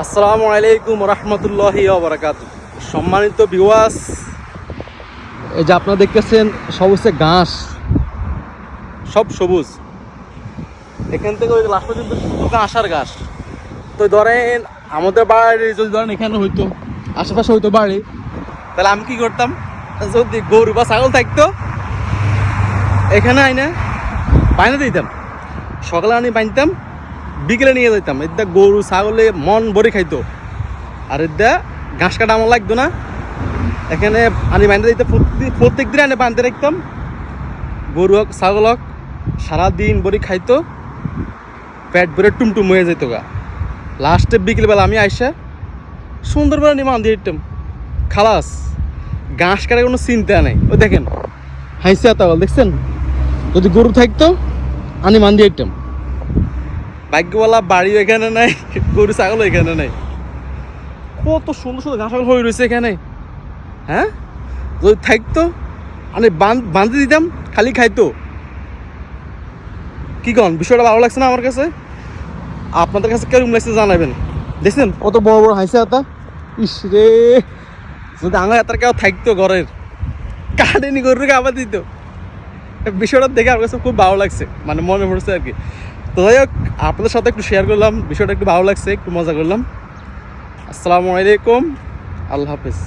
আসসালামু আলাইকুম রহমতুল্লাহি ওয়া বারাকাতুহু। সম্মানিত ভিউয়ার্স, এই যে আপনারা দেখতেছেন সব হচ্ছে ঘাস, সব সবুজ। এখান থেকে ওই লাস্ট পর্যন্ত শুধু ঘাস আর ঘাস। তো ধরেন আমাদের বাড়ি যদি ধরেন এখানে হইতো, আশেপাশে হইতো বাড়ি, তাহলে আমি কি করতাম, যদি গরু বা ছাগল থাকতো এখানে আইনা বাইনা দিতাম। সকালে আনি বাঁধতাম, বিকেলে নিয়ে যেতাম। এদিকে গরু ছাগলে মন ভরে খাইতো, আর এদিকে ঘাস কাটা আমার লাগতো না। এখানে আনি বাঁধতে দিতাম, প্রত্যেক দিন আনি বাঁধতে রাখতাম। গরু হোক ছাগল হোক সারাদিন ভরে খাইতো, পেট ভরে টুমটুম হয়ে যেত গা। লাস্টে বিকেলবেলা আমি আইসা সুন্দরভাবে নিয়ে বাঁধিয়ে দিতাম, খালাস। ঘাস কাটার কোনো চিন্তা নেই। ওই দেখেন হাইসা তাহলে দেখছেন, যদি গরু থাকতো আনি বাঁধিয়ে দিতাম। ভাগ্যওয়ালা বাড়িও এখানে নাই, গরু ছাগলও এখানে নাই। কত সুন্দর সুন্দর ঘাস হয়ে রয়েছে এখানে। হ্যাঁ, যদি থাকতো আমি বাঁধতে দিতাম, খালি খাইতো। কি কন, বিষয়টা ভালো লাগছে না আমার কাছে? আপনাদের কাছে কেরকম লাগছে জানাবেন। দেখছেন কত বড় বড় হাইসে হাতা। ইস রে, যদি আমার হাতার কেউ থাকতো ঘরের, কাটেনি গরুকে আবার দিত। বিষয়টা দেখে আমার কাছে খুব ভালো লাগছে, মানে মনে পড়ছে আর কি। তো যাই হোক, আপনাদের সাথে একটু শেয়ার করলাম, বিষয়টা একটু ভালো লাগছে, একটু মজা করলাম। আসসালামু আলাইকুম, আল্লাহ হাফেজ।